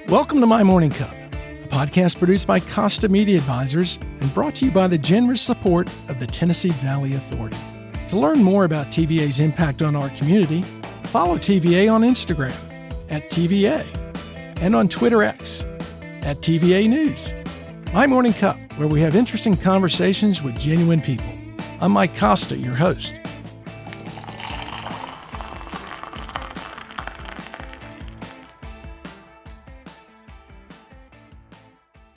Welcome to My Morning Cup, a podcast produced by Costa Media Advisors and brought to you by the generous support of the Tennessee Valley Authority. To learn more about TVA's impact on our community, follow TVA on Instagram at TVA and on Twitter X at TVA News. My Morning Cup, where we have interesting conversations with genuine people. I'm Mike Costa, your host.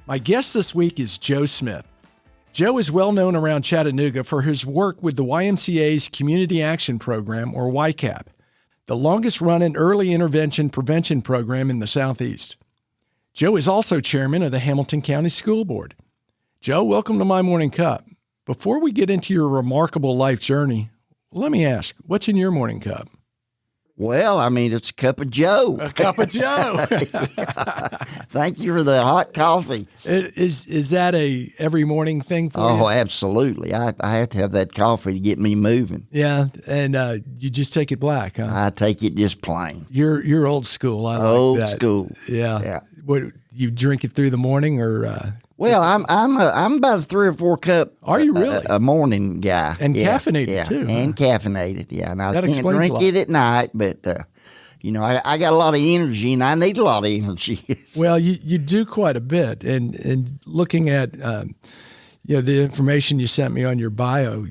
My guest this week is Joe Smith. Joe is well known around Chattanooga for his work with the YMCA's Community Action Program, or YCAP, the longest-running early intervention prevention program in the Southeast. Joe is also chairman of the Hamilton County School Board. Joe, welcome to My Morning Cup. Before we get into your remarkable life journey, let me ask, what's in your morning cup? Well, I mean, it's a cup of Joe. A cup of Joe. Thank you for the hot coffee. Is that a every morning thing for you? Oh, absolutely. I have to have that coffee to get me moving. Yeah, and you just take it black, huh? I take it just plain. You're old school. I like Old that. school. Yeah. What, you drink it through the morning or? Well, I'm about a 3 or 4 cup. Are you really? A morning guy. And caffeinated too. And caffeinated. Yeah. And I that can't drink it at night, but I got a lot of energy, and I need a lot of energy. Well, you do quite a bit, and looking at the information you sent me on your bio,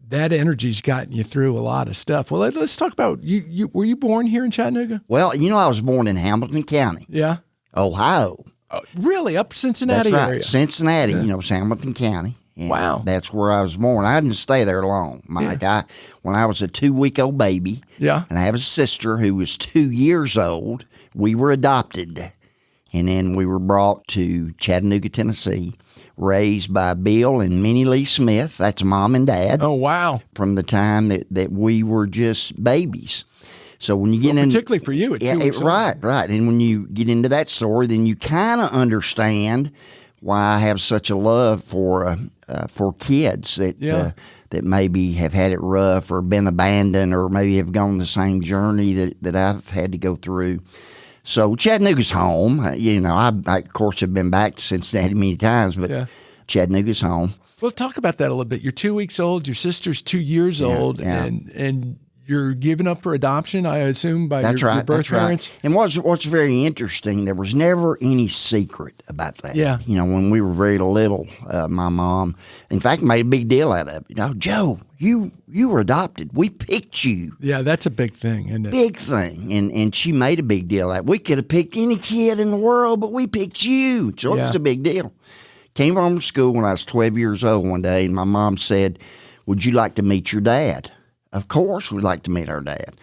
that energy's gotten you through a lot of stuff. Well, let's talk about you. Were you born here in Chattanooga? Well, I was born in Hamilton County, yeah, Ohio. Really, up Cincinnati That's right. area? Cincinnati, it's Hamilton County. And wow. That's where I was born. I didn't stay there long, Mike. Yeah. When I was a 2-week-old baby, yeah, and I have a sister who was 2 years old, we were adopted. And then we were brought to Chattanooga, Tennessee, raised by Bill and Minnie Lee Smith. That's Mom and Dad. Oh, wow. From the time that we were just babies. So when you get in, particularly for you, at 2 weeks old. Right. And when you get into that story, then you kind of understand why I have such a love for kids that maybe have had it rough or been abandoned or maybe have gone the same journey that I've had to go through. So Chattanooga's home. I of course have been back to Cincinnati many times, but Chattanooga's home. Well, talk about that a little bit. You're 2 weeks old. Your sister's 2 years old, and you're given up for adoption, I assume, by your birth parents? Right. And what's very interesting, there was never any secret about that. Yeah. When we were very little, my mom, in fact, made a big deal out of it. Joe, you were adopted. We picked you. Yeah, that's a big thing, isn't it? Big thing. And she made a big deal out of it. We could have picked any kid in the world, but we picked you. So it was a big deal. Came home from school when I was 12 years old one day, and my mom said, "Would you like to meet your dad?" Of course, we'd like to meet our dad.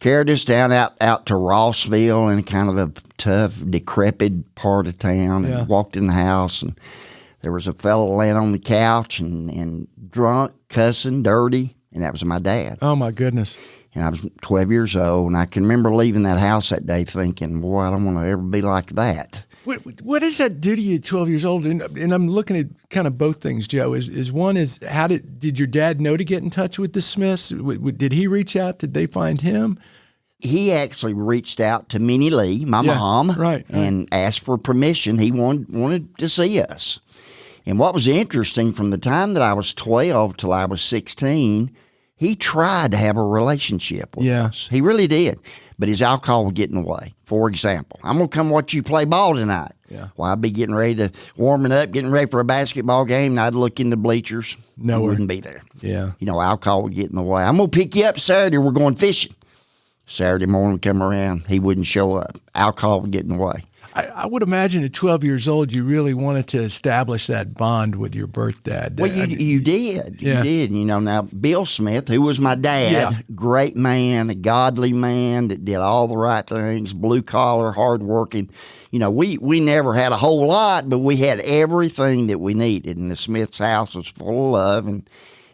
Carried us down out to Rossville in kind of a tough, decrepit part of town, and walked in the house, and there was a fellow laying on the couch and drunk, cussing, dirty, and that was my dad. Oh, my goodness. And I was 12 years old, and I can remember leaving that house that day thinking, boy, I don't want to ever be like that. What does that do to you at 12 years old? And I'm looking at kind of both things, Joe. Is one is how did your dad know to get in touch with the Smiths? Did he reach out? Did they find him? He actually reached out to Minnie Lee, my mom, right. and asked for permission. He wanted to see us. And what was interesting, from the time that I was 12 till I was 16, he tried to have a relationship with us. He really did. But his alcohol would get in the way. For example, I'm going to come watch you play ball tonight. Yeah. Well, I'd be getting ready to warming up, getting ready for a basketball game, and I'd look in the bleachers. Nowhere. He wouldn't be there. Yeah. Alcohol would get in the way. I'm going to pick you up Saturday. We're going fishing. Saturday morning would come around. He wouldn't show up. Alcohol would get in the way. I would imagine at 12 years old, you really wanted to establish that bond with your birth dad. Well, you did. Yeah. You did. Now, Bill Smith, who was my dad, great man, a godly man that did all the right things, blue collar, hardworking. We never had a whole lot, but we had everything that we needed. And the Smith's house was full of love.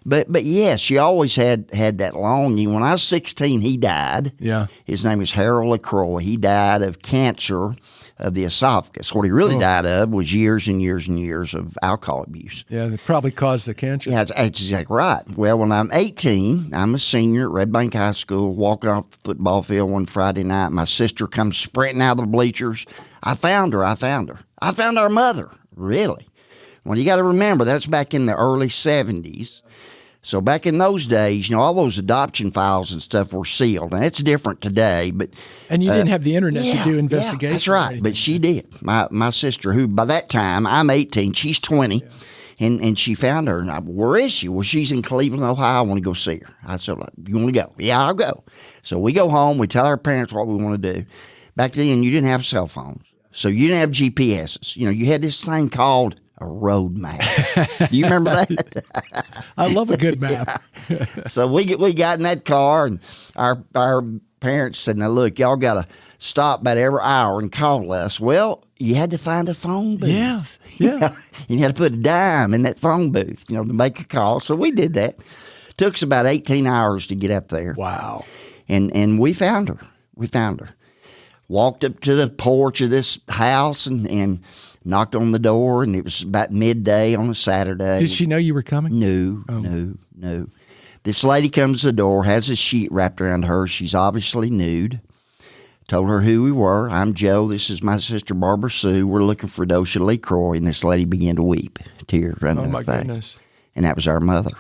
But yes, she always had that longing. When I was 16, he died. Yeah. His name was Harold LaCroix. He died of cancer of the esophagus. What he really died of was years and years and years of alcohol abuse. Yeah, that probably caused the cancer. Yeah, that's exactly right. Well, when I'm 18, I'm a senior at Red Bank High School, walking off the football field one Friday night. My sister comes sprinting out of the bleachers. I found her. I found our mother, really. Well, you got to remember, that's back in the early 70s. So back in those days, all those adoption files and stuff were sealed. And it's different today, but and you didn't have the internet to do investigations. Yeah, that's right. But she did. My sister, who by that time I'm 18, she's 20, and she found her. And where is she? Well, she's in Cleveland, Ohio. I want to go see her. I said, "You want to go?" Yeah, I'll go. So we go home. We tell our parents what we want to do. Back then, you didn't have cell phones, so you didn't have GPSs. You had this thing called a road map. Do you remember that? I love a good map. So we got in that car, and our parents said, "Now look, y'all got to stop about every hour and call us." Well, you had to find a phone booth. Yeah. You had to put a dime in that phone booth, to make a call. So we did that. Took us about 18 hours to get up there. Wow. And we found her. Walked up to the porch of this house and knocked on the door, and it was about midday on a Saturday. Did she know you were coming? No. This lady comes to the door, has a sheet wrapped around her. She's obviously nude. Told her who we were. I'm Joe. This is my sister, Barbara Sue. We're looking for Dosha Lee Croy. And this lady began to weep, tears running down her face. Oh, my goodness. And that was our mother.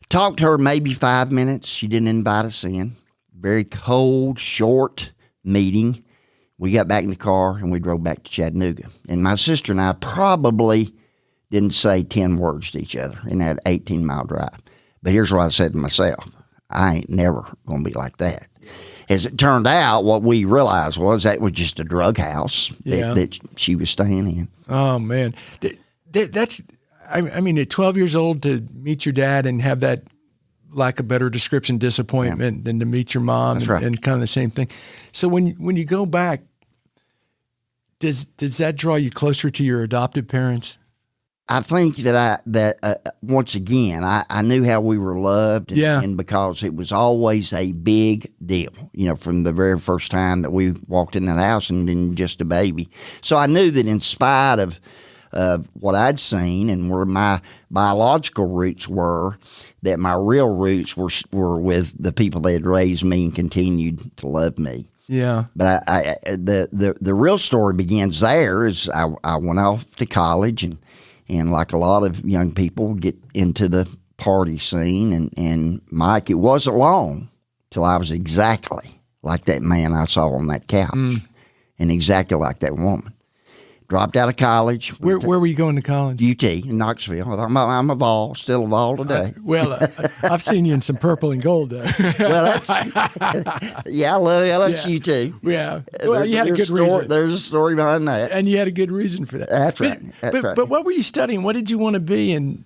Talked to her maybe 5 minutes. She didn't invite us in. Very cold, short meeting. We got back in the car, and we drove back to Chattanooga. And my sister and I probably didn't say 10 words to each other in that 18-mile drive. But here's what I said to myself. I ain't never going to be like that. As it turned out, what we realized was that was just a drug house that she was staying in. Oh, man. That's, I mean, at 12 years old to meet your dad and have that, lack of better description, disappointment than to meet your mom and kind of the same thing. So when you go back, does that draw you closer to your adopted parents? I think that once again, I knew how we were loved, and because it was always a big deal, from the very first time that we walked in that house and been just a baby. So I knew that in spite of what I'd seen and where my biological roots were, that my real roots were with the people that had raised me and continued to love me. Yeah. But the real story begins there. Is I went off to college and like a lot of young people, get into the party scene. And Mike, it wasn't long till I was exactly like that man I saw on that couch and exactly like that woman. Dropped out of college. Where were you going to college? UT in Knoxville. I'm a Vol, still a Vol today. I've seen you in some purple and gold, though. Well, I love LSU too. Yeah. Well, you had a good reason. There's a story behind that. And you had a good reason for that. That's right. But what were you studying? What did you want to be? And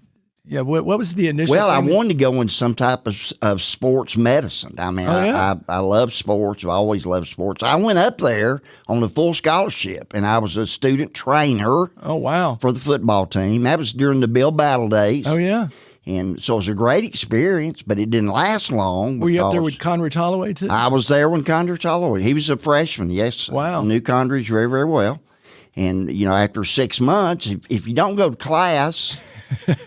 what was the initial Well, thing? I wanted to go in some type of sports medicine. I mean, I love sports. I've always loved sports. I went up there on a full scholarship, and I was a student trainer. Oh, wow. For the football team. That was during the Bill Battle days. Oh, yeah. And so it was a great experience, but it didn't last long. Were you up there with Conridge Holloway, too? I was there when Conridge Holloway. He was a freshman, yes. Wow. I knew Conridge very, very well. And, after 6 months, if you don't go to class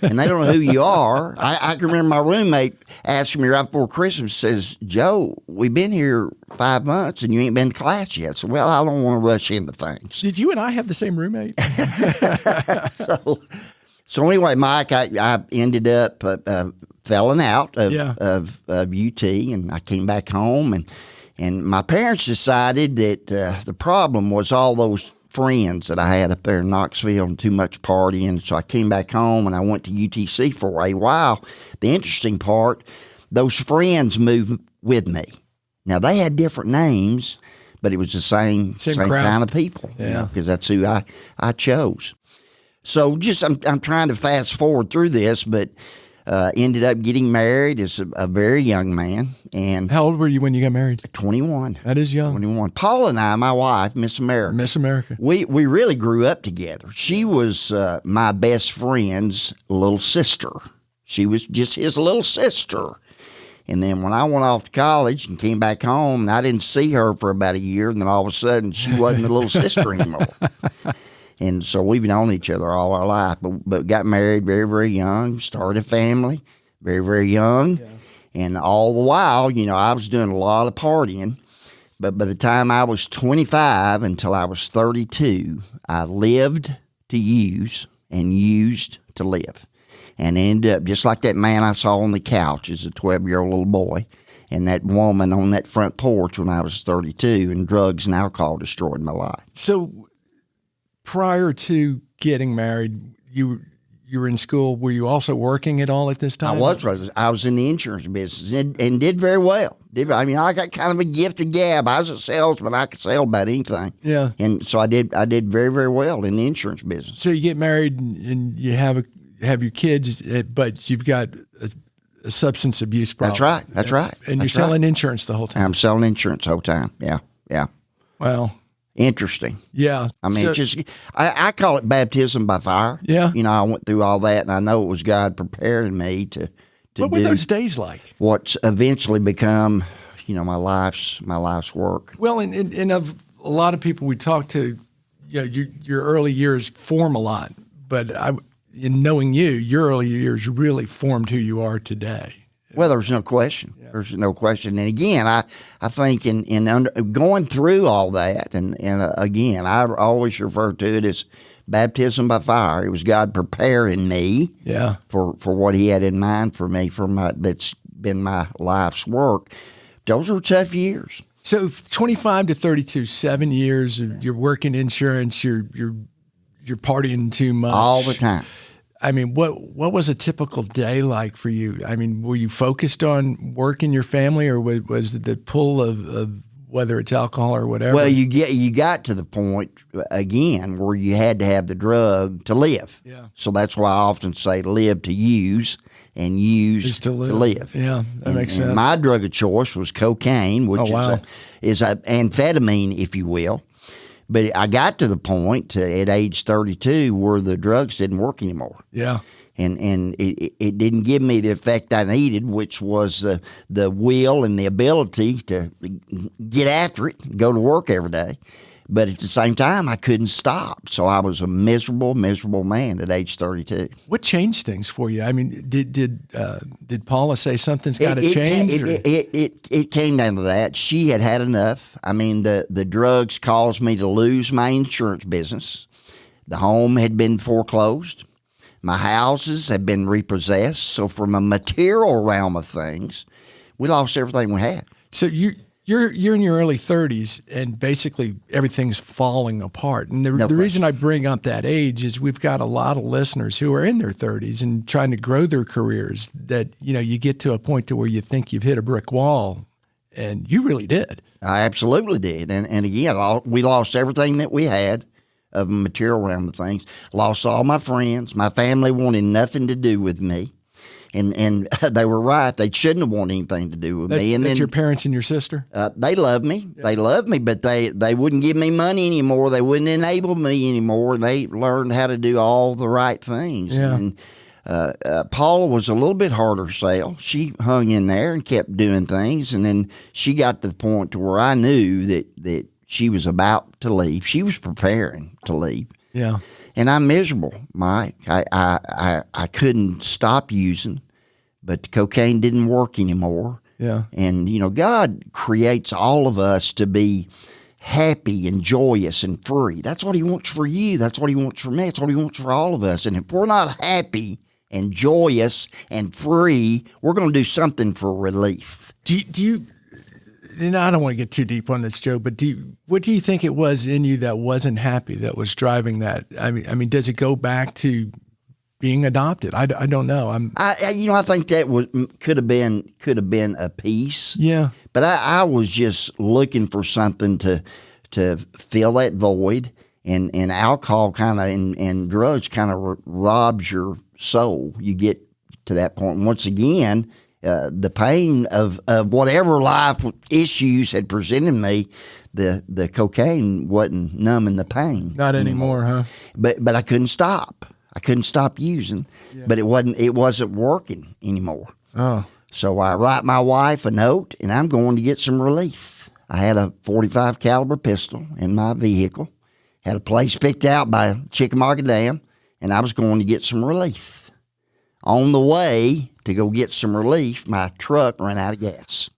and they don't know who you are, I can remember my roommate asking me right before Christmas, says, "Joe, we've been here 5 months and you ain't been to class yet." I said, "Well, I don't want to rush into things." Did you and I have the same roommate? So anyway, Mike, I ended up felling out of UT, and I came back home, and my parents decided that the problem was all those friends that I had up there in Knoxville and too much partying. So I came back home and I went to UTC for a while. The interesting part, those friends moved with me. Now they had different names, but it was the same kind of people. Yeah, because that's who I chose. So I'm trying to fast forward through this, but ended up getting married as a very young man. And how old were you when you got married? 21. That is young. 21. Paula and I, my wife, Miss America. Miss America. We really grew up together. She was my best friend's little sister. She was just his little sister. And then when I went off to college and came back home, and I didn't see her for about a year, and then all of a sudden she wasn't the little sister anymore. And so we've known each other all our life, but got married very, very young, started a family very, very young. Yeah. And all the while, I was doing a lot of partying. But by the time I was 25 until I was 32, I lived to use and used to live. And ended up just like that man I saw on the couch as a 12-year-old little boy, and that woman on that front porch when I was 32, and drugs and alcohol destroyed my life. So prior to getting married, you were in school. Were you also working at all at this time? I was in the insurance business and did very well. I got kind of a gift of gab. I was a salesman. I could sell about anything. Yeah. And so I did very, very well in the insurance business. So you get married and you have your kids, but you've got a substance abuse problem. That's right. And you're selling insurance the whole time. I'm selling insurance the whole time. Yeah. Well, interesting. Yeah. I mean, I call it baptism by fire. Yeah. I went through all that, and I know it was God preparing me to what were those days like? What's eventually become, my life's work. Well, and of a lot of people we talk to, your early years form a lot, but in knowing you, your early years really formed who you are today. Well, there's no question. Yeah. There's no question. And again, I think in going through all that, and again, I always refer to it as baptism by fire. It was God preparing me for what He had in mind for me, that's been my life's work. Those were tough years. So 25 to 32, 7 years, you're working insurance, you're partying too much. All the time. I mean, what was a typical day like for you? I mean, were you focused on work in your family, or was it the pull of whether it's alcohol or whatever? Well, you got to the point, again, where you had to have the drug to live. Yeah. So that's why I often say live to use and use to live. Yeah, that makes sense. My drug of choice was cocaine, which is a amphetamine, if you will. But I got to the point at age 32 where the drugs didn't work anymore. Yeah. And it didn't give me the effect I needed, which was the will and the ability to get after it, go to work every day. But at the same time, I couldn't stop. So I was a miserable, miserable man at age 32. What changed things for you? I mean, did Paula say something's got to change? It came down to that. She had enough. I mean, the drugs caused me to lose my insurance business. The home had been foreclosed. My houses had been repossessed. So from a material realm of things, we lost everything we had. So You're in your early 30s, and basically everything's falling apart. And the reason I bring up that age is we've got a lot of listeners who are in their 30s and trying to grow their careers that, you get to a point to where you think you've hit a brick wall, and you really did. I absolutely did. And again, we lost everything that we had of material realm of things. Lost all my friends. My family wanted nothing to do with me. And they were right. They shouldn't have wanted anything to do with me. And that's your parents and your sister? They loved me. Yeah. They loved me, but they wouldn't give me money anymore. They wouldn't enable me anymore. They learned how to do all the right things. Yeah. And Paula was a little bit harder sell. She hung in there and kept doing things. And then she got to the point to where I knew that she was about to leave. She was preparing to leave. Yeah. And I'm miserable, Mike. I couldn't stop using, but the cocaine didn't work anymore. Yeah. And, God creates all of us to be happy and joyous and free. That's what He wants for you. That's what He wants for me. That's what He wants for all of us. And if we're not happy and joyous and free, we're going to do something for relief. Do you and I don't want to get too deep on this, Joe, but what do you think it was in you that wasn't happy, that was driving that? I mean, does it go back to being adopted? I don't know. I think that could have been a piece. Yeah. But I was just looking for something to fill that void, and alcohol and drugs kind of robs your soul. You get to that point. Once again, the pain of whatever life issues had presented me, the cocaine wasn't numbing the pain. Not anymore, huh? But I couldn't stop. I couldn't stop using, but it wasn't working anymore. Oh. So I write my wife a note, and I'm going to get some relief. I had a .45 caliber pistol in my vehicle, had a place picked out by Chickamauga Dam, and I was going to get some relief. On the way to go get some relief, my truck ran out of gas.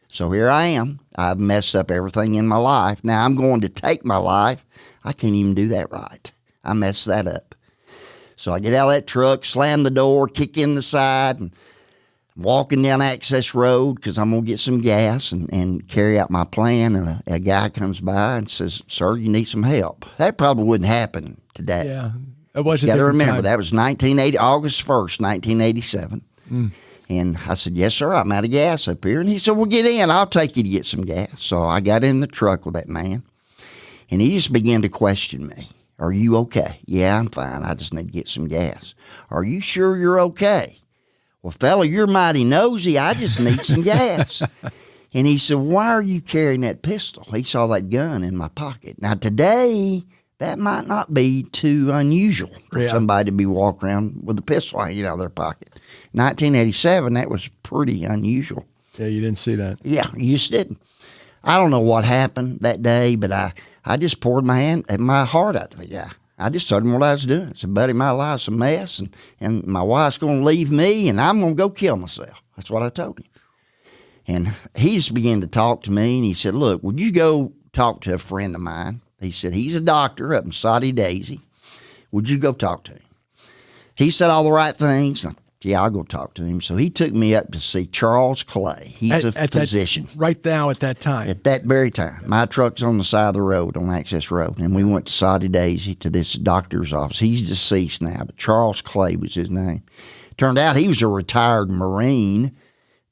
So here I am. I've messed up everything in my life. Now I'm going to take my life. I can't even do that right. I messed that up. So I get out of that truck, slam the door, kick in the side, and I'm walking down Access Road because I'm going to get some gas and carry out my plan. And a guy comes by and says, "Sir, you need some help." That probably wouldn't happen today. Yeah, it was a You got to different remember, time. that was August 1st, 1987. And I said, "Yes, sir, I'm out of gas up here." And he said, "Well, get in. I'll take you to get some gas." So I got in the truck with that man, and he just began to question me. "Are you okay?" "Yeah, I'm fine. I just need to get some gas." "Are you sure you're okay?" "Well, fella, you're mighty nosy. I just need some gas." And he said, "Why are you carrying that pistol?" He saw that gun in my pocket. Now, today, that might not be too unusual for somebody to be walking around with a pistol hanging out of their pocket. 1987, that was pretty unusual. Yeah, you didn't see that. Yeah, you just didn't. I don't know what happened that day, but I just poured my heart out to the guy. I just told him what I was doing. I said, "Buddy, my life's a mess, and my wife's going to leave me, and I'm going to go kill myself." That's what I told him. And he just began to talk to me, and he said, "Look, would you go talk to a friend of mine?" He said, "He's a doctor up in Soddy Daisy. Would you go talk to him?" He said all the right things. Yeah, I'll go talk to him. So he took me up to see Charles Clay. He's a physician. Right now at that time. At that very time. My truck's on the side of the road, on Access Road, and we went to Soddy Daisy to this doctor's office. He's deceased now, but Charles Clay was his name. Turned out he was a retired Marine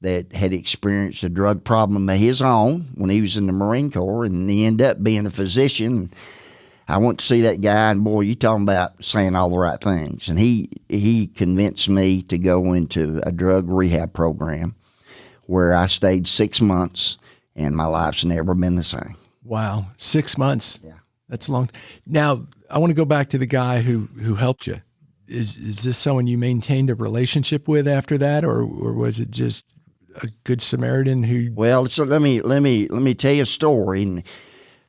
that had experienced a drug problem of his own when he was in the Marine Corps, and he ended up being a physician. I went to see that guy, and boy, you talking about saying all the right things. And he convinced me to go into a drug rehab program where I stayed 6 months, and my life's never been the same. Wow, 6 months. Yeah. That's long. Now, I want to go back to the guy who helped you. Is this someone you maintained a relationship with after that, or was it just a good Samaritan who? Well, so let me tell you a story. And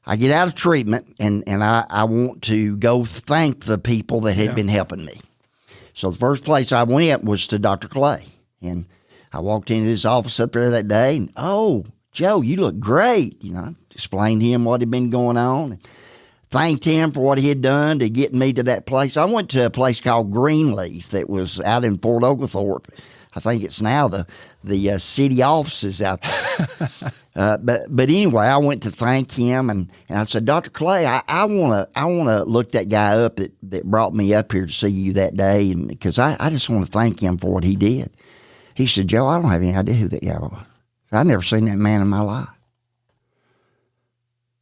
I get out of treatment, and I want to go thank the people that had been helping me. So the first place I went was to Dr. Clay, and I walked into his office up there that day, and, "Oh, Joe, you look great." I explained to him what had been going on, and thanked him for what he had done to get me to that place. I went to a place called Greenleaf that was out in Fort Oglethorpe. I think it's now the city offices out there. But anyway, I went to thank him, and I said, "Dr. Clay, I want to look that guy up that brought me up here to see you that day, and because I just want to thank him for what he did." He said, "Joe, I don't have any idea who that guy was. I've never seen that man in my life."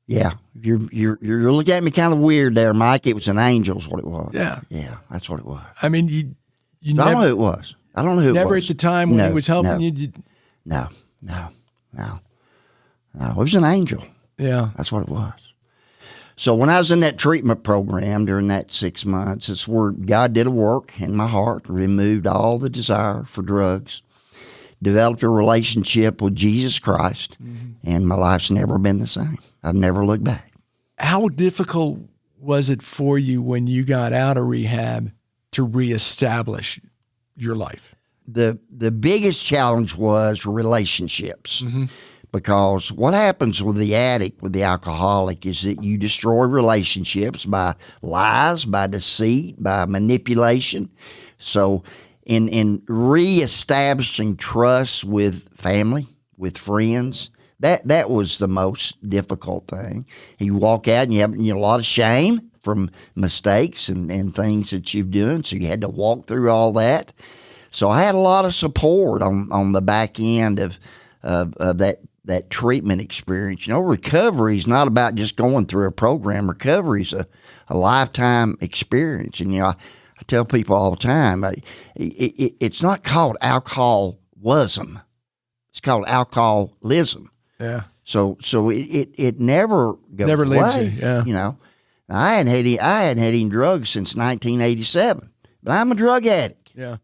Yeah, you're looking at me kind of weird there, Mike. It was an angel, is what it was. Yeah, that's what it was. I mean, you I don't know who it was. I don't know who it was. Never at the time when he was helping you? No. It was an angel. Yeah. That's what it was. So when I was in that treatment program during that 6 months, it's where God did a work in my heart, removed all the desire for drugs, developed a relationship with Jesus Christ, and my life's never been the same. I've never looked back. How difficult was it for you when you got out of rehab to reestablish your life? The biggest challenge was relationships, because what happens with the addict, with the alcoholic, is that you destroy relationships by lies, by deceit, by manipulation. So in reestablishing trust with family, with friends, that was the most difficult thing. You walk out and you have a lot of shame from mistakes and things that you've done, so you had to walk through all that. So I had a lot of support on the back end of that treatment experience. Recovery is not about just going through a program. Recovery is a lifetime experience. And, I tell people all the time, it's not called alcoholism. It's called alcoholism. Yeah. So it never goes never away. Leaves you. Yeah. I hadn't had any drugs since 1987, but I'm a drug addict. Yeah.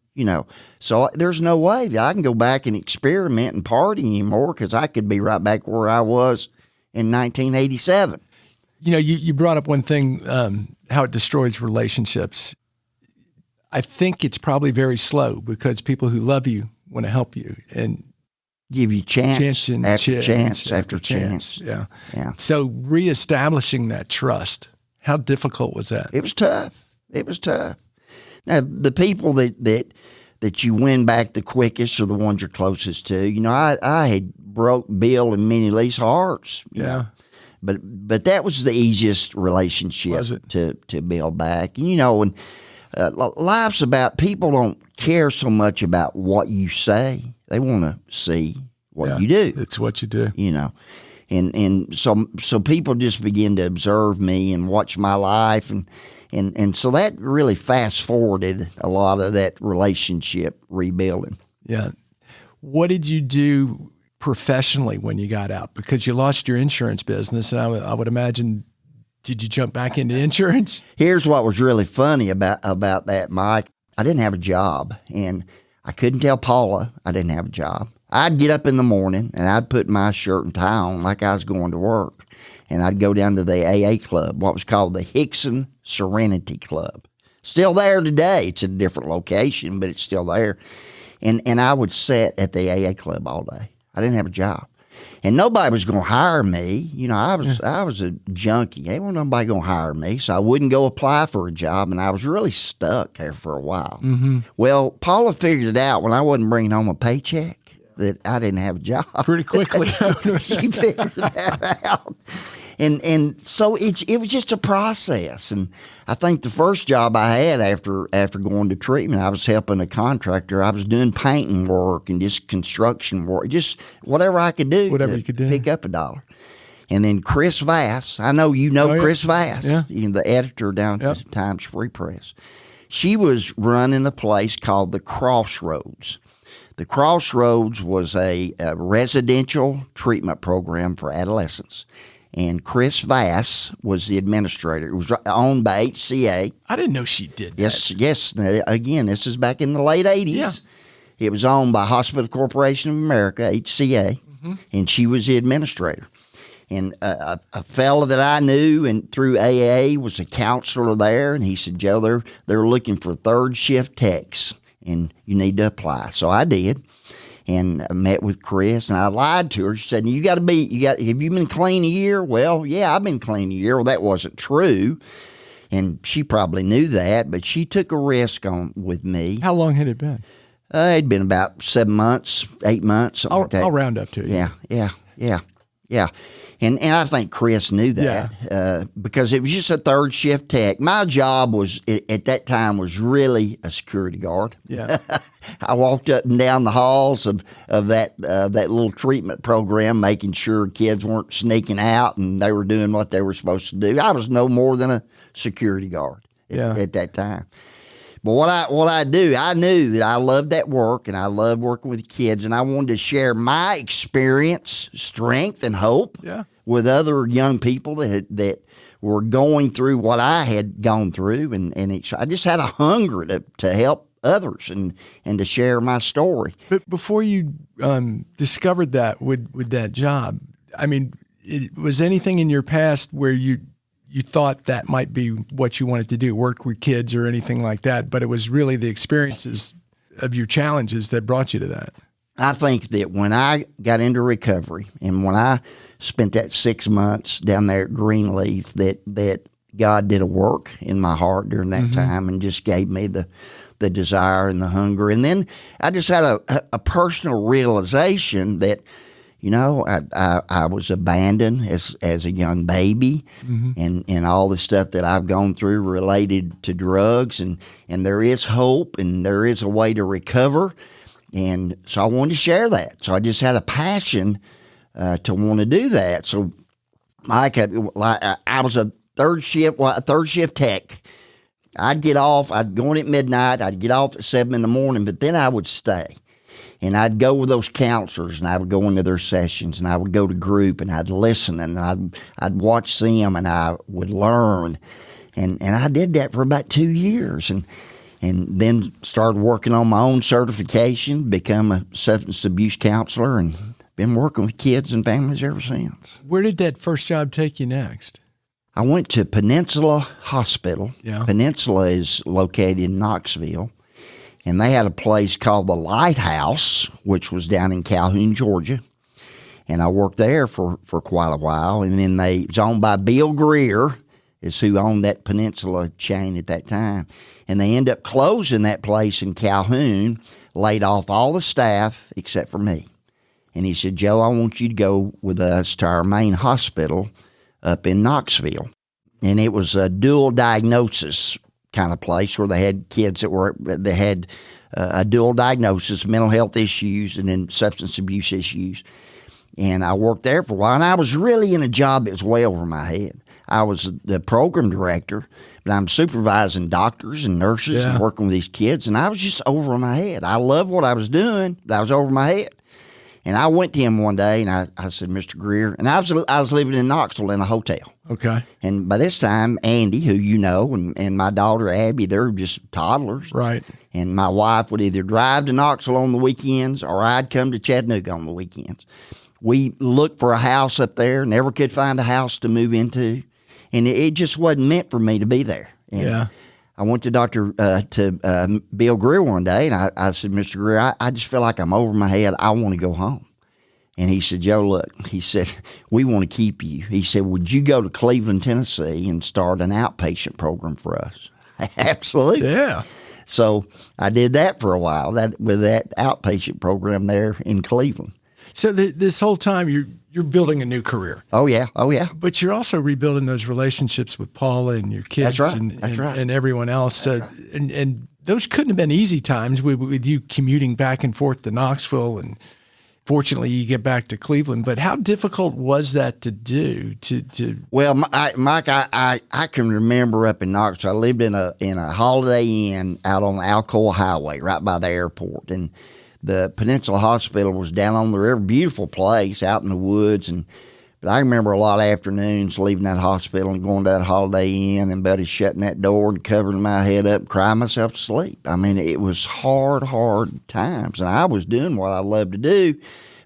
So there's no way that I can go back and experiment and party anymore because I could be right back where I was in 1987. You brought up one thing, how it destroys relationships. I think it's probably very slow because people who love you want to help you and give you chance after chance. Yeah. So reestablishing that trust, how difficult was that? It was tough. Now, the people that you win back the quickest are the ones you're closest to. I had broke Bill and Minnie Lee's hearts. Yeah. But that was the easiest relationship to build back. And life's about, people don't care so much about what you say. They want to see what you do. It's what you do. And so people just begin to observe me and watch my life, and so that really fast forwarded a lot of that relationship rebuilding. Yeah. What did you do professionally when you got out? Because you lost your insurance business, and I would imagine, did you jump back into insurance? Here's what was really funny about that, Mike. I didn't have a job, and I couldn't tell Paula I didn't have a job. I'd get up in the morning, and I'd put my shirt and tie on like I was going to work, and I'd go down to the AA club, what was called the Hickson Serenity Club. Still there today. It's a different location, but it's still there. And I would sit at the AA club all day. I didn't have a job. And nobody was going to hire me. I was a junkie. There wasn't nobody going to hire me, so I wouldn't go apply for a job, and I was really stuck there for a while. Mm-hmm. Well, Paula figured it out when I wasn't bringing home a paycheck that I didn't have a job. Pretty quickly. She figured that out. And so it was just a process. And I think the first job I had after going to treatment, I was helping a contractor. I was doing painting work and just construction work, just whatever I could do. Whatever you could do. Pick up a dollar. And then Chris Vass, I know Chris Vass, the editor down at Times Free Press. She was running a place called the Crossroads. The Crossroads was a residential treatment program for adolescents. And Chris Vass was the administrator. It was owned by HCA. I didn't know she did that. Yes. Again, this is back in the late 80s. Yeah. It was owned by Hospital Corporation of America, HCA, and she was the administrator. And a fella that I knew and through AA was a counselor there, and he said, Joe, they're looking for third shift techs, and you need to apply. So I did. And I met with Chris, and I lied to her. She said, have you been clean a year? Well, yeah, I've been clean a year. Well, that wasn't true. And she probably knew that, but she took a risk with me. How long had it been? It'd been about 7 months, 8 months, something like that. I'll round up to you. Yeah. And I think Chris knew that because it was just a third shift tech. My job was at that time was really a security guard. Yeah, I walked up and down the halls of that little treatment program, making sure kids weren't sneaking out and they were doing what they were supposed to do. I was no more than a security guard at that time. But what I do, I knew that I loved that work and I loved working with kids, and I wanted to share my experience, strength, and hope with other young people that were going through what I had gone through, and I just had a hunger to help others and to share my story. But before you discovered that with that job, I mean, was anything in your past where you thought that might be what you wanted to do, work with kids or anything like that, but it was really the experiences of your challenges that brought you to that? I think that when I got into recovery and when I spent that 6 months down there at Greenleaf, that God did a work in my heart during that time and just gave me the desire and the hunger. And then I just had a personal realization that, I was abandoned as a young baby, and all the stuff that I've gone through related to drugs, and there is hope and there is a way to recover, and so I wanted to share that. So I just had a passion to want to do that. So, Mike, I was a third shift tech. I'd get off. I'd go in at midnight. I'd get off at 7 in the morning, but then I would stay. And I'd go with those counselors, and I would go into their sessions, and I would go to group, and I'd listen, and I'd watch them, and I would learn. And I did that for about 2 years. And and then started working on my own certification, become a substance abuse counselor, and been working with kids and families ever since. Where did that first job take you next? I went to Peninsula Hospital. Yeah. Peninsula is located in Knoxville, and they had a place called the Lighthouse, which was down in Calhoun, Georgia. And I worked there for quite a while, and then it was owned by Bill Greer, is who owned that Peninsula chain at that time. And they ended up closing that place in Calhoun, laid off all the staff except for me. And he said, Joe, I want you to go with us to our main hospital up in Knoxville. And it was a dual diagnosis kind of place where they had kids that had a dual diagnosis, mental health issues and then substance abuse issues. And I worked there for a while, and I was really in a job that was way over my head. I was the program director, but I'm supervising doctors and nurses and working with these kids, and I was just over my head. I loved what I was doing, but I was over my head. And I went to him one day, and I said, Mr. Greer, and I was living in Knoxville in a hotel. Okay. And by this time, Andy, who you know, and my daughter Abby, they're just toddlers. Right. And my wife would either drive to Knoxville on the weekends, or I'd come to Chattanooga on the weekends. We looked for a house up there, never could find a house to move into, and it just wasn't meant for me to be there. And I went to Bill Greer one day, and I said, Mr. Greer, I just feel like I'm over my head. I want to go home. And he said, Joe, look, he said, we want to keep you. He said, would you go to Cleveland, Tennessee and start an outpatient program for us? Absolutely. Yeah. So I did that for a while, with that outpatient program there in Cleveland. So this whole time you're building a new career. Oh yeah. But you're also rebuilding those relationships with Paula and your kids. That's right. And everyone else. So, and those couldn't have been easy times with you commuting back and forth to Knoxville, and fortunately you get back to Cleveland. But how difficult was that to do? Well, Mike, I can remember up in Knoxville. I lived in a Holiday Inn out on the Alcoa Highway, right by the airport, and the Peninsula Hospital was down on the river, beautiful place out in the woods. But I remember a lot of afternoons leaving that hospital and going to that Holiday Inn, and Buddy shutting that door and covering my head up, crying myself to sleep. I mean, it was hard times, and I was doing what I loved to do.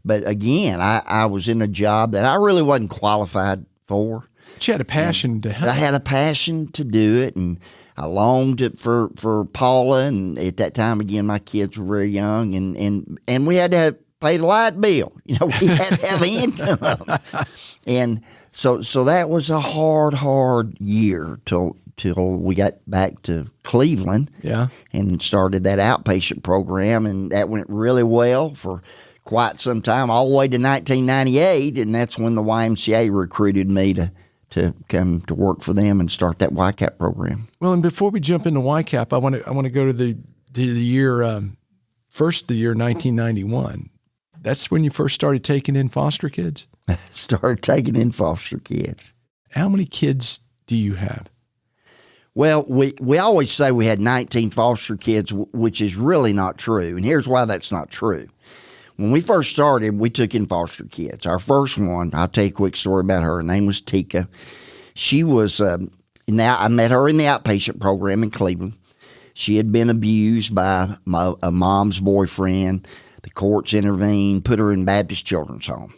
But again, I was in a job that I really wasn't qualified for. But you had a passion to help. I had a passion to do it, and I longed for Paula, and at that time, again, my kids were very young, and we had to pay the light bill. You know, we had to have income. And so that was a hard year till we got back to Cleveland and started that outpatient program, and that went really well for quite some time, all the way to 1998, and that's when the YMCA recruited me to come to work for them and start that YCAP program. Well, and before we jump into YCAP, I want to go to the year, the year 1991. That's when you first started taking in foster kids? Started taking in foster kids. How many kids do you have? Well, we always say we had 19 foster kids, which is really not true, and here's why that's not true. When we first started, we took in foster kids. Our first one, I'll tell you a quick story about her. Her name was Tika. She was, I met her in the outpatient program in Cleveland. She had been abused by a mom's boyfriend. The courts intervened, put her in Baptist Children's Home.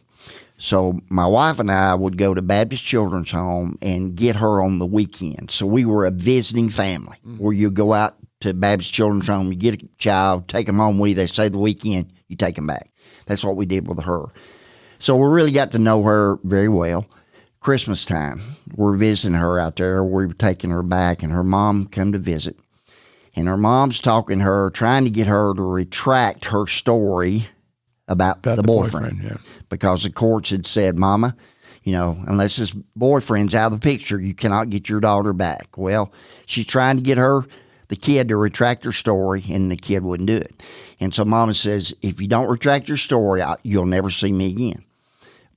So my wife and I would go to Baptist Children's Home and get her on the weekend. So we were a visiting family where you go out to Baptist Children's Home, you get a child, take them home with you, they stay the weekend, you take them back. That's what we did with her. So we really got to know her very well. Christmas time, we're visiting her out there. We were taking her back, and her mom come to visit. And her mom's talking to her, trying to get her to retract her story about the boyfriend. Because the courts had said, Mama, you know, unless this boyfriend's out of the picture, you cannot get your daughter back. Well, she's trying to get the kid to retract her story, and the kid wouldn't do it. And so Mama says, if you don't retract your story, you'll never see me again.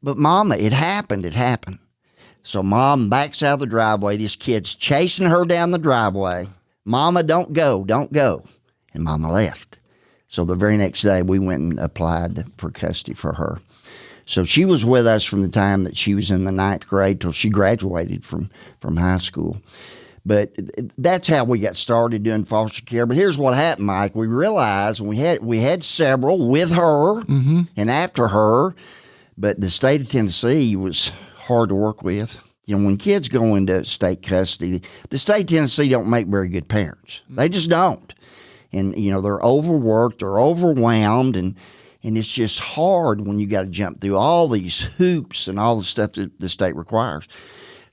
But Mama, it happened. So Mom backs out of the driveway. This kid's chasing her down the driveway. Mama, don't go. And Mama left. So the very next day, we went and applied for custody for her. So she was with us from the time that she was in the 9th grade till she graduated from high school. But that's how we got started doing foster care. But here's what happened, Mike. We realized we had several with her and after her, but the state of Tennessee was hard to work with. When kids go into state custody, the state of Tennessee don't make very good parents. They just don't. And, they're overworked, they're overwhelmed, and it's just hard when you got to jump through all these hoops and all the stuff that the state requires.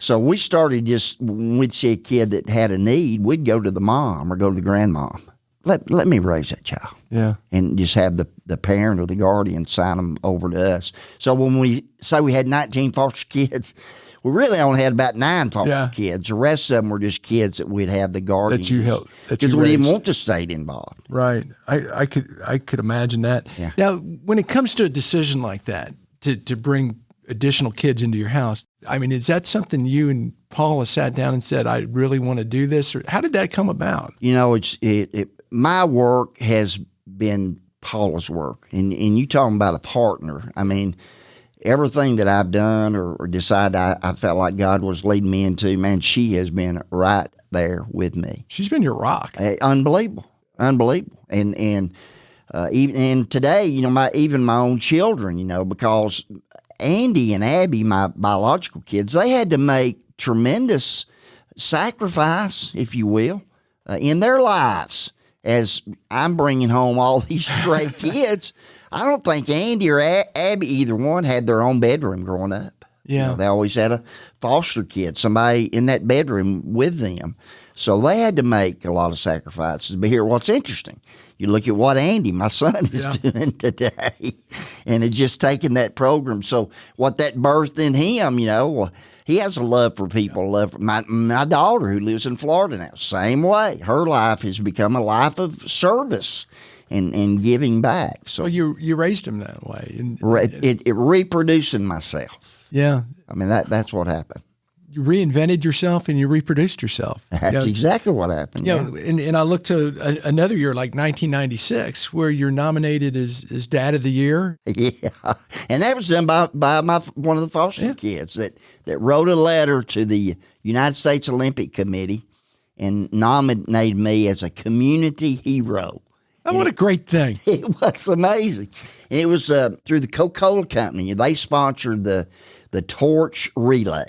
So we started when we'd see a kid that had a need, we'd go to the mom or go to the grandmom. Let me raise that child. Yeah. And just have the parent or the guardian sign them over to us. So when we say we had 19 foster kids, we really only had about 9 foster kids. The rest of them were just kids that we'd have the guardians. That you helped. Because we didn't want the state involved. Right. I could imagine that. Yeah. Now, when it comes to a decision like that, to bring additional kids into your house, I mean, is that something you and Paula sat down and said, I really want to do this? Or how did that come about? My work has been Paula's work. And you talking about a partner. I mean, everything that I've done or decided I felt like God was leading me into, man, she has been right there with me. She's been your rock. Unbelievable. And even today, even my own children, because Andy and Abby, my biological kids, they had to make tremendous sacrifice, if you will, in their lives as I'm bringing home all these stray kids. I don't think Andy or Abby, either one, had their own bedroom growing up. Yeah. They always had a foster kid, somebody in that bedroom with them. So they had to make a lot of sacrifices. But here, what's interesting, you look at what Andy, my son, is doing today, and it's just taking that program. So what that birthed in him, he has a love for people. Love for my daughter who lives in Florida now, same way. Her life has become a life of service and giving back. So you raised him that way. It reproducing myself. Yeah. I mean, that's what happened. You reinvented yourself and you reproduced yourself. That's exactly what happened. And I looked to another year, like 1996, where you're nominated as Dad of the Year. Yeah, and that was done by one of the foster kids that wrote a letter to the United States Olympic Committee and nominated me as a community hero. Oh, what a great thing. It was amazing. And it was through the Coca-Cola Company. They sponsored the torch relay,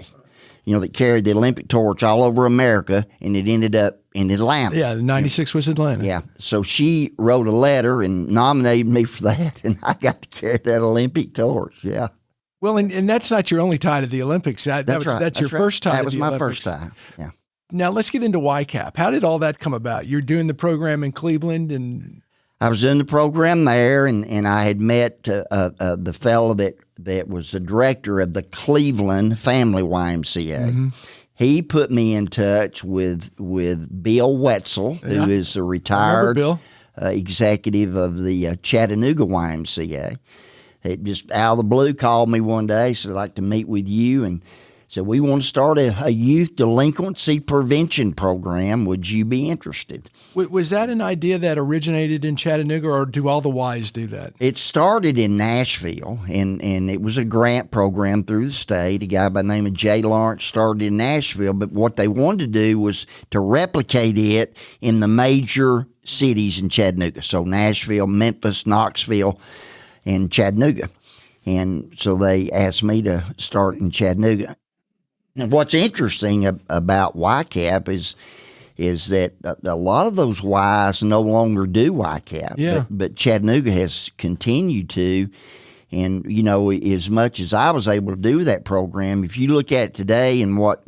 that carried the Olympic torch all over America, and it ended up in Atlanta. Yeah, 96 was Atlanta. Yeah. So she wrote a letter and nominated me for that, and I got to carry that Olympic torch. Yeah. Well, and that's not your only tie to the Olympics. That's your first tie to the Olympics. That was my first tie, yeah. Now, let's get into YCAP. How did all that come about? You're doing the program in Cleveland, and I was in the program there, and I had met the fellow that was the director of the Cleveland Family YMCA. Mm-hmm. He put me in touch with Bill Wetzel, who is a retired executive of the Chattanooga YMCA. It just out of the blue called me one day, said, I'd like to meet with you, and said, we want to start a youth delinquency prevention program. Would you be interested? Was that an idea that originated in Chattanooga, or do all the Ys do that? It started in Nashville, and it was a grant program through the state. A guy by the name of Jay Lawrence started in Nashville, but what they wanted to do was to replicate it in the major cities in Chattanooga. So Nashville, Memphis, Knoxville, and Chattanooga. And so they asked me to start in Chattanooga. Now, what's interesting about YCAP is that a lot of those Ys no longer do YCAP, but Chattanooga has continued to. And, as much as I was able to do that program, if you look at it today and what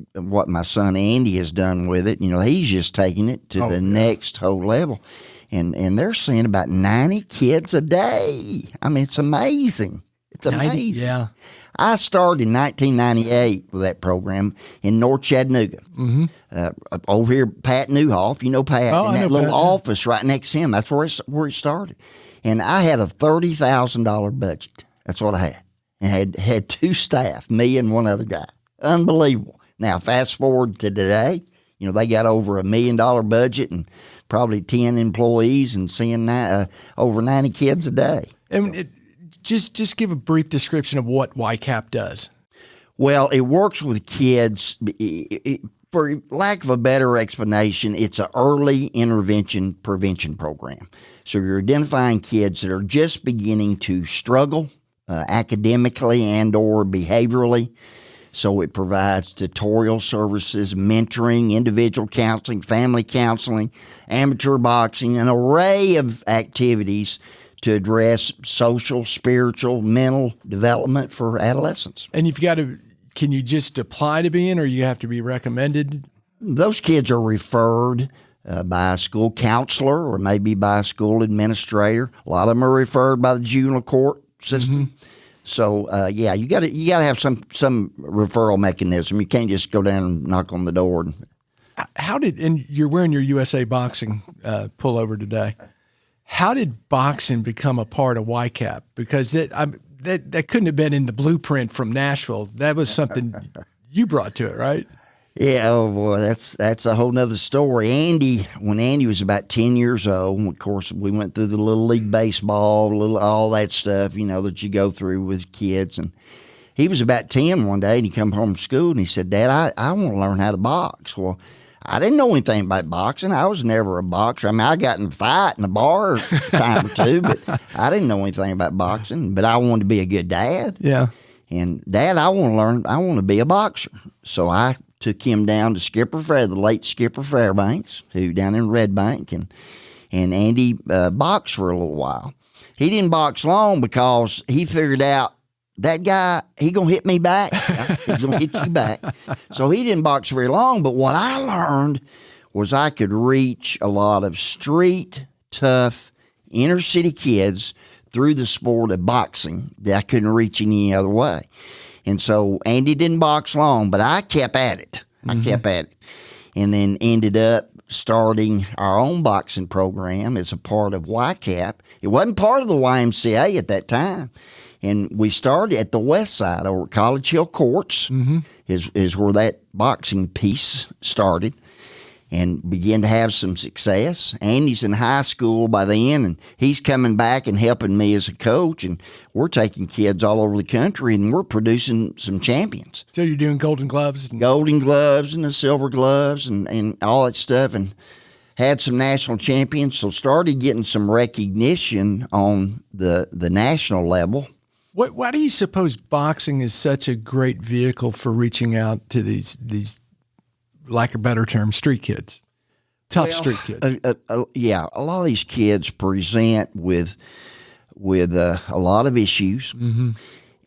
my son Andy has done with it, he's just taking it to the next whole level. And they're seeing about 90 kids a day. I mean, it's amazing. It's amazing. 90, yeah. I started in 1998 with that program in North Chattanooga. Mm-hmm. Over here, Pat Newhoff, Pat, in that little office right next to him. That's where it started. And I had a $30,000 budget. That's what I had. And had 2 staff, me and one other guy. Unbelievable. Now, fast forward to today, they got over $1 million budget and probably 10 employees and seeing over 90 kids a day. And Just give a brief description of what YCAP does. Well, it works with kids. for lack of a better explanation, it's an early intervention prevention program. So you're identifying kids that are just beginning to struggle academically and or behaviorally. So it provides tutorial services, mentoring, individual counseling, family counseling, amateur boxing, an array of activities to address social, spiritual, mental development for adolescents. And can you just apply to be in, or you have to be recommended? Those kids are referred by a school counselor or maybe by a school administrator. A lot of them are referred by the juvenile court system. Mm-hmm. So, you got to have some referral mechanism. You can't just go down and knock on the door. And you're wearing your USA Boxing pullover today. How did boxing become a part of YCAP? Because that couldn't have been in the blueprint from Nashville. That was something you brought to it, right? Yeah, oh boy, that's a whole nother story. When Andy was about 10 years old, of course, we went through the Little League Baseball, all that stuff, that you go through with kids. And he was about 10 one day, and he come home from school, and he said, Dad, I want to learn how to box. Well, I didn't know anything about boxing. I was never a boxer. I mean, I got in a fight in a bar a time or two, but I didn't know anything about boxing. But I wanted to be a good dad. Yeah. And, Dad, I want to be a boxer. So I took him down to the late Skipper Fairbanks, who down in Red Bank, and Andy boxed for a little while. He didn't box long because he figured out that guy, he going to hit me back. He's going to hit you back. So he didn't box very long, but what I learned was I could reach a lot of street, tough, inner city kids through the sport of boxing that I couldn't reach any other way. And so Andy didn't box long, but I kept at it. I kept at it. And then ended up starting our own boxing program as a part of YCAP. It wasn't part of the YMCA at that time. And we started at the west side over at College Hill Courts is where that boxing piece started, and began to have some success. Andy's in high school by then, and he's coming back and helping me as a coach, and we're taking kids all over the country, and we're producing some champions. So you're doing golden gloves? Golden gloves and the silver gloves and all that stuff, and had some national champions, so started getting some recognition on the national level. Why do you suppose boxing is such a great vehicle for reaching out to these lack of a better term, street kids, street kids? A lot of these kids present with a lot of issues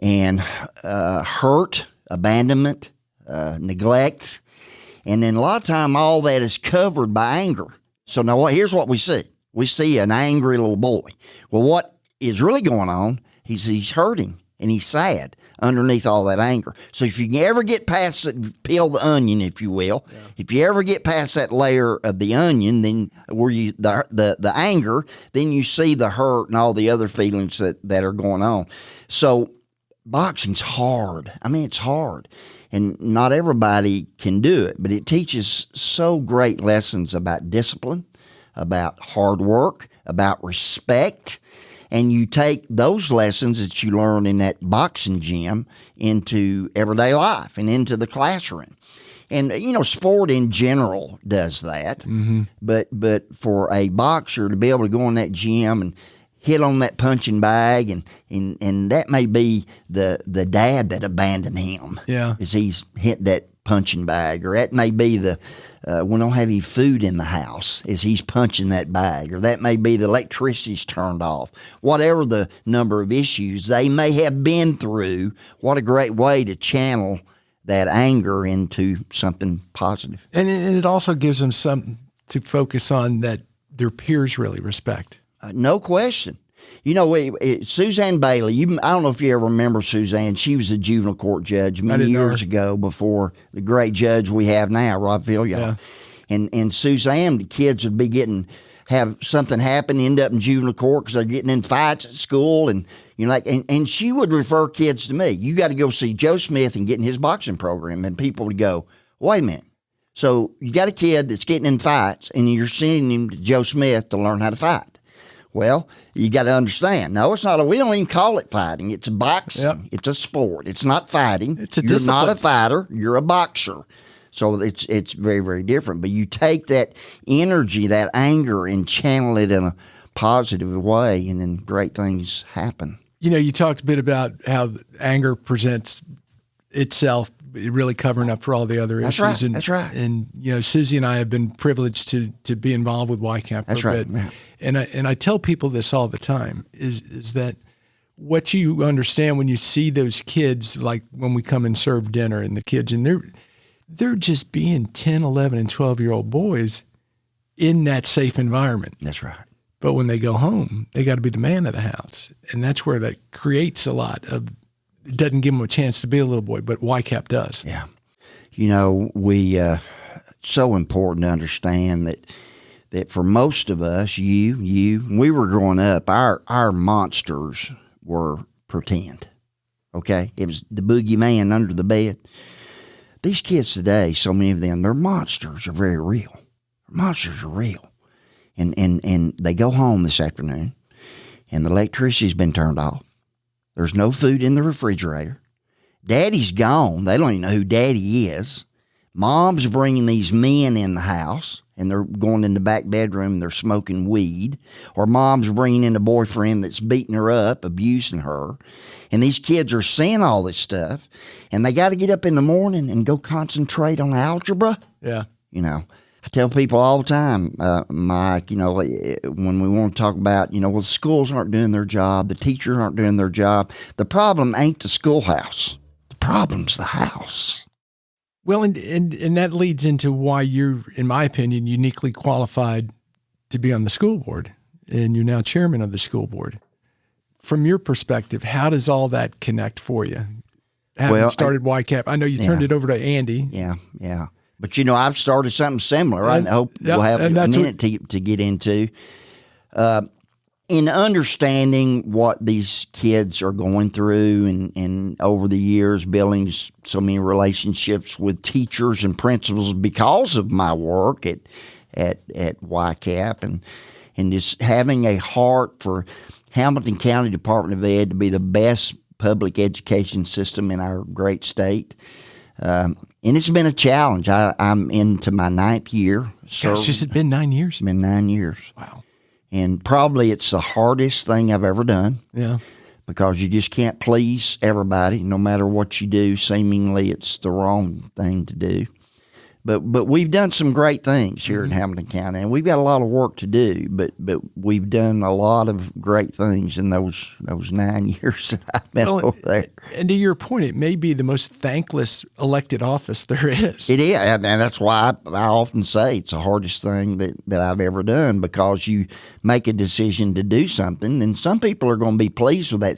and hurt, abandonment, neglect, and then a lot of time all that is covered by anger. So now here's what we see. We see an angry little boy. Well, what is really going on? He's hurting and he's sad underneath all that anger. So if you can ever get past it, peel the onion, if you will, if you ever get past that layer of the onion, then where the anger, then you see the hurt and all the other feelings that are going on. So boxing's hard. I mean, it's hard. And not everybody can do it, but it teaches so great lessons about discipline, about hard work, about respect. And you take those lessons that you learn in that boxing gym into everyday life and into the classroom. And, sport in general does that. But for a boxer to be able to go in that gym and hit on that punching bag, and that may be the dad that abandoned him as he's hit that punching bag, or that may be we don't have any food in the house as he's punching that bag, or that may be the electricity's turned off. Whatever the number of issues they may have been through, what a great way to channel that anger into something positive. And it also gives them something to focus on that their peers really respect. No question. Suzanne Bailey, I don't know if you ever remember Suzanne. She was a juvenile court judge many years ago before the great judge we have now, Rob Villiard. Yeah. And Suzanne, the kids would have something happen, end up in juvenile court because they're getting in fights at school. And, and she would refer kids to me. You got to go see Joe Smith and get in his boxing program. And people would go, wait a minute. So you got a kid that's getting in fights and you're sending him to Joe Smith to learn how to fight. Well, you got to understand. No, it's not. We don't even call it fighting. It's boxing. Yep. It's a sport. It's not fighting. It's a discipline. You're not a fighter. You're a boxer. So it's very, very different. But you take that energy, that anger, and channel it in a positive way, and then great things happen. You talked a bit about how anger presents itself, really covering up for all the other issues. Right. That's right. And Susie and I have been privileged to be involved with YCAP for a bit. Yeah. And I tell people this all the time is that what you understand when you see those kids, like when we come and serve dinner, and the kids, and they're just being 10, 11, and 12-year-old boys in that safe environment. That's right. But when they go home, they got to be the man of the house. And that's where that creates a lot of, it doesn't give them a chance to be a little boy, but YCAP does. Yeah. So important to understand that for most of us, when we were growing up, our monsters were pretend. Okay? It was the boogeyman under the bed. These kids today, so many of them, their monsters are very real. Monsters are real. And they go home this afternoon, and the electricity's been turned off. There's no food in the refrigerator. Daddy's gone. They don't even know who Daddy is. Mom's bringing these men in the house, and they're going in the back bedroom, and they're smoking weed. Or Mom's bringing in a boyfriend that's beating her up, abusing her. And these kids are seeing all this stuff, and they got to get up in the morning and go concentrate on algebra. Yeah. I tell people all the time, Mike, when we want to talk about, the schools aren't doing their job, the teachers aren't doing their job. The problem ain't the schoolhouse. The problem's the house. Well, and that leads into why you're, in my opinion, uniquely qualified to be on the school board, and you're now chairman of the school board. From your perspective, how does all that connect for you? Having started YCAP, I know you turned it over to Andy. Yeah. But, I've started something similar. I hope we'll have a minute to get into. In understanding what these kids are going through and over the years building so many relationships with teachers and principals because of my work at YCAP and just having a heart for Hamilton County Department of Ed to be the best public education system in our great state. And it's been a challenge. I'm into my 9th year. Gosh, has it been 9 years? It's been 9 years. Wow. And probably it's the hardest thing I've ever done. Yeah. Because you just can't please everybody. No matter what you do, seemingly it's the wrong thing to do. But we've done some great things here in Hamilton County, and we've got a lot of work to do. But we've done a lot of great things in those 9 years that I've been over there. And to your point, it may be the most thankless elected office there is. It is, and that's why I often say it's the hardest thing that I've ever done, because you make a decision to do something, and some people are going to be pleased with that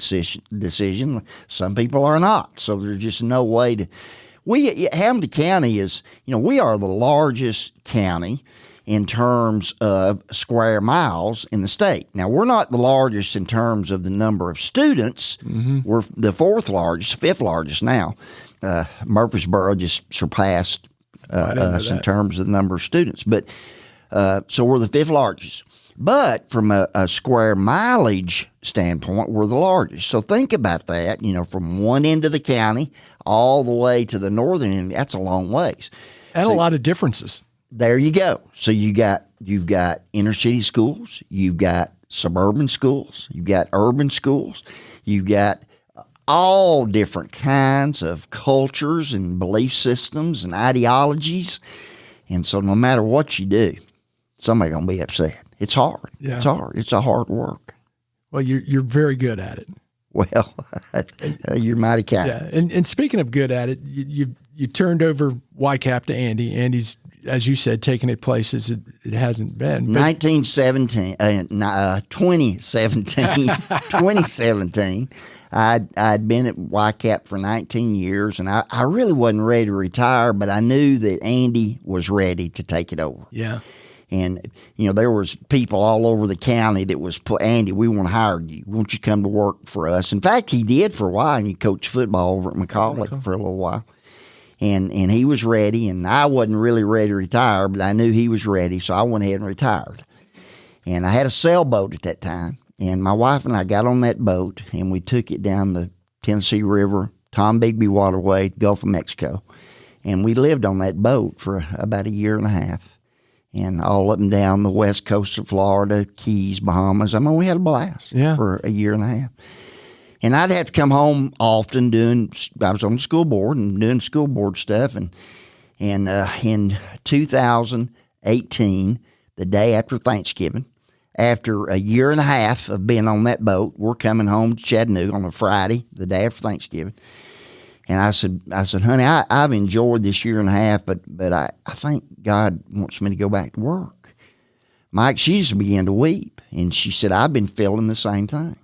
decision. Some people are not. So there's just no way to. Hamilton County is, we are the largest county in terms of square miles in the state. Now, we're not the largest in terms of the number of students. Mm-hmm. We're the 5th largest now. Murfreesboro just surpassed us in terms of the number of students. But so we're the 5th largest. But from a square mileage standpoint, we're the largest. So think about that, from one end of the county all the way to the northern end. That's a long ways. And a lot of differences. There you go. So you've got inner city schools, you've got suburban schools, you've got urban schools, you've got all different kinds of cultures and belief systems and ideologies. And so no matter what you do, somebody's going to be upset. It's hard. Yeah. It's hard. It's a hard work. Well, you're very good at it. Well, you're mighty kind. Yeah, and speaking of good at it, you turned over YCAP to Andy. Andy's, as you said, taking it places it hasn't been. 2017, I'd been at YCAP for 19 years, and I really wasn't ready to retire, but I knew that Andy was ready to take it over. Yeah. And, there was people all over the county that was, Andy, we want to hire you. Won't you come to work for us? In fact, he did for a while, and he coached football over at McCulloch for a little while. And he was ready, and I wasn't really ready to retire, but I knew he was ready, so I went ahead and retired. And I had a sailboat at that time, and my wife and I got on that boat, and we took it down the Tennessee River, Tom Bigby Waterway, Gulf of Mexico. And we lived on that boat for about a year and a half, and all up and down the west coast of Florida, Keys, Bahamas. I mean, we had a blast for a year and a half. And I'd have to come home often I was on the school board and doing school board stuff. And in 2018, the day after Thanksgiving, after a year and a half of being on that boat, we're coming home to Chattanooga on a Friday, the day after Thanksgiving. And I said, honey, I've enjoyed this year and a half, but I think God wants me to go back to work. Mike, she just began to weep, and she said, I've been feeling the same thing.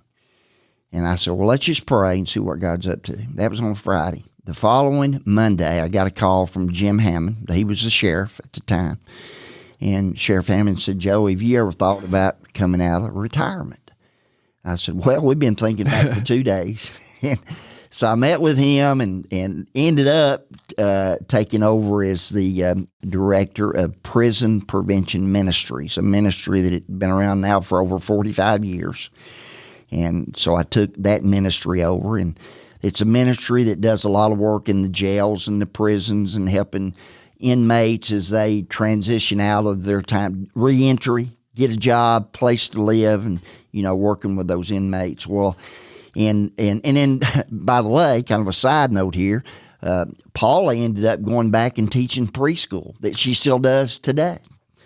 And I said, well, let's just pray and see what God's up to. That was on Friday. The following Monday, I got a call from Jim Hammond. He was the sheriff at the time. And Sheriff Hammond said, Joe, have you ever thought about coming out of retirement? I said, well, we've been thinking about it for 2 days. And so I met with him and ended up taking over as the director of Prison Prevention Ministries, a ministry that had been around now for over 45 years. And so I took that ministry over, and it's a ministry that does a lot of work in the jails and the prisons and helping inmates as they transition out of their time, reentry, get a job, place to live, and, working with those inmates. Well, and then, by the way, kind of a side note here, Paula ended up going back and teaching preschool that she still does today.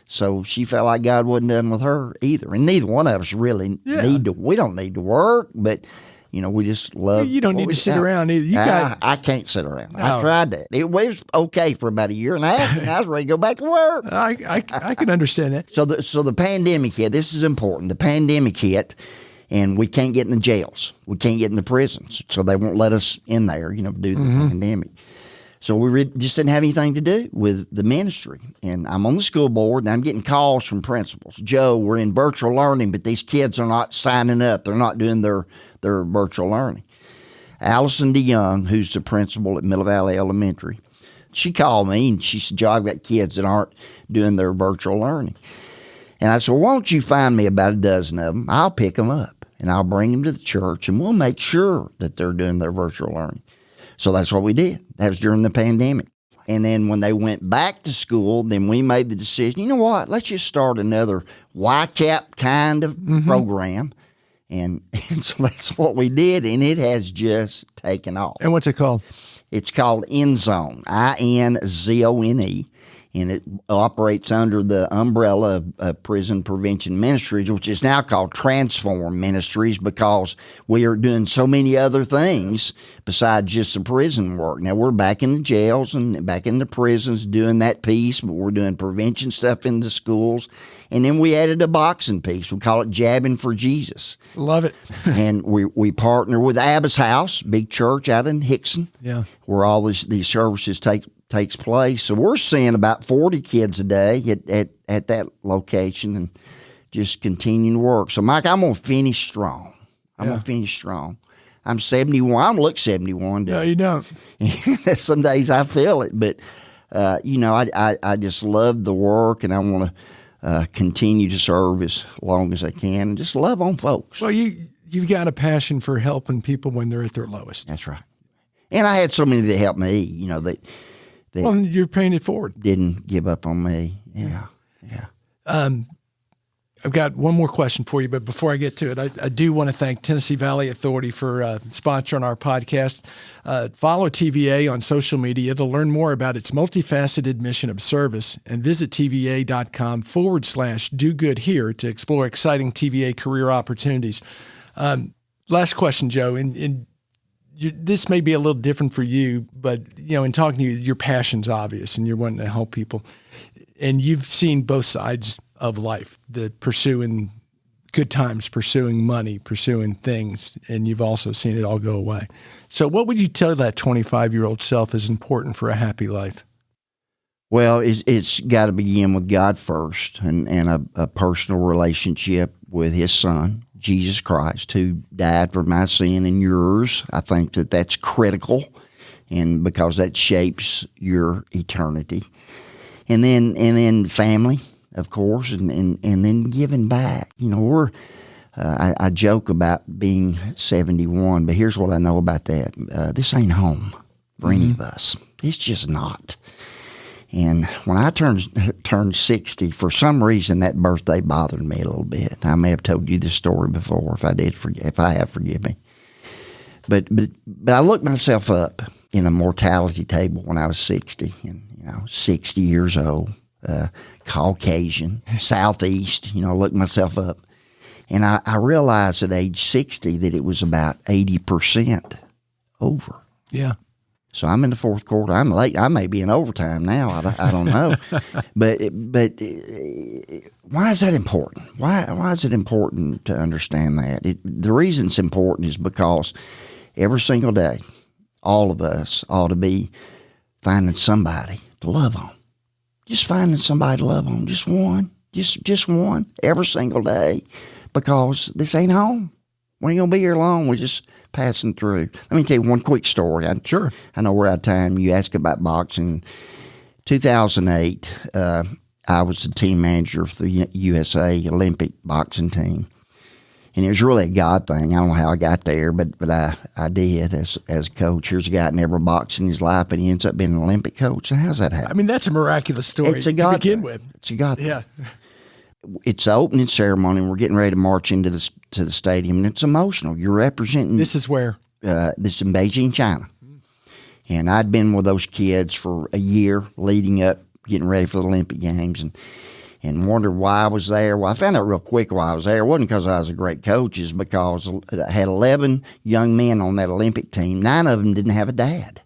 So she felt like God wasn't done with her either. And neither one of us really we don't need to work, but, we just love. You don't need to sit around either. I can't sit around. I tried that. It was okay for about a year and a half, and I was ready to go back to work. I can understand that. So the pandemic hit. This is important. The pandemic hit. And we can't get in the jails. We can't get in the prisons. So they won't let us in there, due to the pandemic. So we just didn't have anything to do with the ministry. And I'm on the school board, and I'm getting calls from principals. Joe, we're in virtual learning, but these kids are not signing up. They're not doing their virtual learning. Allison DeYoung, who's the principal at Middle Valley Elementary, she called me, and she said, Joe, I've got kids that aren't doing their virtual learning. And I said, well, why don't you find me about a dozen of them? I'll pick them up. And I'll bring them to the church, and we'll make sure that they're doing their virtual learning. So that's what we did. That was during the pandemic. And then when they went back to school, then we made the decision, you know what, let's just start another YCAP kind of program. And so that's what we did, and it has just taken off. And what's it called? It's called InZone, INZONE. And it operates under the umbrella of Prison Prevention Ministries, which is now called Transform Ministries, because we are doing so many other things besides just the prison work. Now, we're back in the jails and back in the prisons doing that piece, but we're doing prevention stuff in the schools. And then we added a boxing piece. We call it Jabbing for Jesus. Love it. And we partner with Abba's House, big church out in Hickson, where all these services takes place. So we're seeing about 40 kids a day at that location and just continuing to work. So, Mike, I'm going to finish strong. I'm I'm 71. I don't look 71. No, you don't. Some days I feel it. But, I just love the work, and I want to continue to serve as long as I can and just love on folks. Well, you've got a passion for helping people when they're at their lowest. That's right. And I had so many that helped me, that well, you're paying it forward. Didn't give up on me. Yeah. I've got one more question for you, but before I get to it, I do want to thank Tennessee Valley Authority for sponsoring our podcast. Follow TVA on social media to learn more about its multifaceted mission of service, and visit TVA.com/do good here to explore exciting TVA career opportunities. Last question, Joe, and this may be a little different for you, but in talking to you, your passion's obvious, and you're wanting to help people. And you've seen both sides of life: the pursuing good times, pursuing money, pursuing things, and you've also seen it all go away. So, what would you tell that 25-year-old self is important for a happy life? Well, it's got to begin with God first, and a personal relationship with His Son, Jesus Christ, who died for my sin and yours. I think that's critical, and because that shapes your eternity. And then family, of course, and then giving back. I joke about being 71, but here's what I know about that. This ain't home. for any of us. It's just not. And when I turned 60, for some reason that birthday bothered me a little bit. I may have told you this story before. If I have, forgive me. But I looked myself up in a mortality table when I was 60, and 60 years old, Caucasian, Southeast. Looked myself up, and I realized at age 60 that it was about 80% over. Yeah. So I'm in the fourth quarter. I'm late. I may be in overtime now. I don't know. but why is that important? Why is it important to understand that? The reason it's important is because every single day, all of us ought to be finding somebody to love on. Just finding somebody to love on. Just one. Just one every single day, because this ain't home. We ain't going to be here long. We're just passing through. Let me tell you one quick story. Sure. I know we're out of time. You asked about boxing. 2008, I was the team manager of the USA Olympic boxing team. And it was really a God thing. I don't know how I got there, but I did as a coach. Here's a guy that never boxed in his life, but he ends up being an Olympic coach. So how's that happen? I mean, that's a miraculous story It's a God to begin thing. with. It's a God thing. Yeah. It's the opening ceremony. We're getting ready to march into the stadium, and it's emotional. You're representing. This is where? This is in Beijing, China. And I'd been with those kids for a year leading up, getting ready for the Olympic Games, and wondered why I was there. Well, I found out real quick why I was there. It wasn't because I was a great coach. It's because I had 11 young men on that Olympic team. 9 of them didn't have a dad.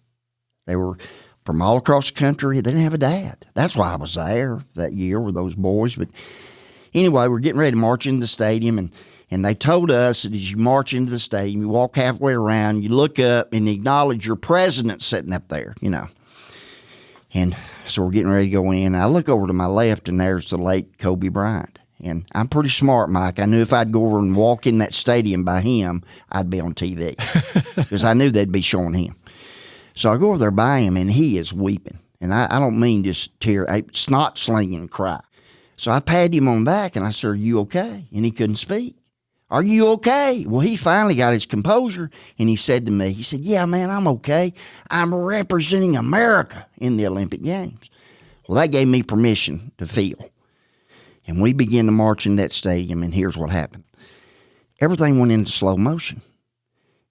They were from all across the country. They didn't have a dad. That's why I was there that year with those boys. But anyway, we're getting ready to march into the stadium, and they told us that as you march into the stadium, you walk halfway around, you look up and acknowledge your president sitting up there, And so we're getting ready to go in. I look over to my left, and there's the late Kobe Bryant. And I'm pretty smart, Mike. I knew if I'd go over and walk in that stadium by him, I'd be on TV because I knew they'd be showing him. So I go over there by him, and he is weeping. And I don't mean just snot slinging cry. So I patted him on the back, and I said, "Are you okay?" And he couldn't speak. "Are you okay?" Well, he finally got his composure, and he said to me, he said, "Yeah, man, I'm okay. I'm representing America in the Olympic Games." Well, that gave me permission to feel. And we began to march in that stadium, and here's what happened. Everything went into slow motion.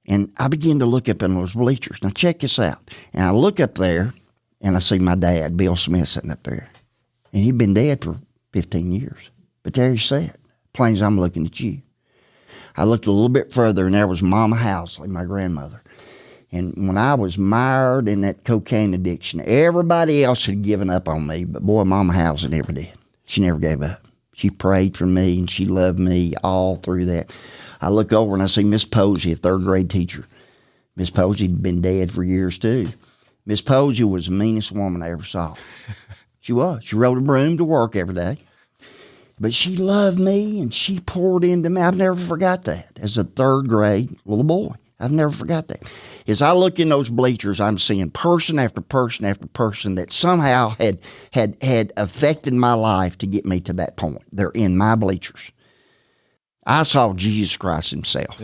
And I began to look up in those bleachers. Now, check this out. And I look up there, and I see my dad, Bill Smith, sitting up there. And he'd been dead for 15 years. But there he sat, plain as I'm looking at you. I looked a little bit further, and there was Mama Housley, my grandmother. And when I was mired in that cocaine addiction, everybody else had given up on me, but boy, Mama Housley never did. She never gave up. She prayed for me, and she loved me all through that. I look over, and I see Miss Posey, a third-grade teacher. Miss Posey had been dead for years, too. Miss Posey was the meanest woman I ever saw. She was. She rode a broom to work every day. But she loved me, and she poured into me. I've never forgot that. As a third-grade little boy, I've never forgot that. As I look in those bleachers, I'm seeing person after person after person that somehow had affected my life to get me to that point. They're in my bleachers. I saw Jesus Christ himself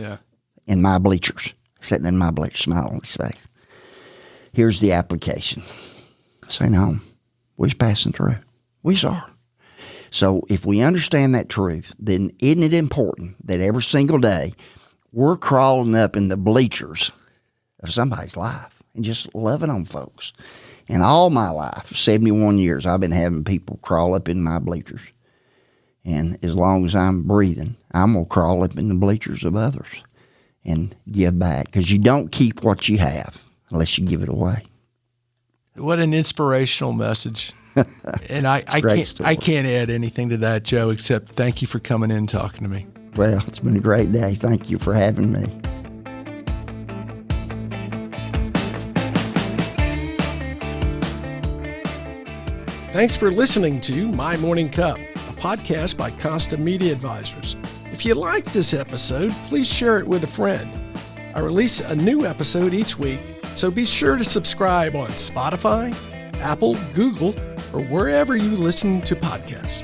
in my bleachers, sitting in my bleachers, smile on his face. Here's the application. Staying home. We was passing through. We are. So if we understand that truth, then isn't it important that every single day we're crawling up in the bleachers of somebody's life and just loving on folks? And all my life, 71 years, I've been having people crawl up in my bleachers. And as long as I'm breathing, I'm going to crawl up in the bleachers of others and give back. Because you don't keep what you have unless you give it away. What an inspirational message. And I can't add anything to that, Joe, except thank you for coming in and talking to me. Well, it's been a great day. Thank you for having me. Thanks for listening to My Morning Cup, a podcast by Constant Media Advisors. If you liked this episode, please share it with a friend. I release a new episode each week, so be sure to subscribe on Spotify, Apple, Google, or wherever you listen to podcasts.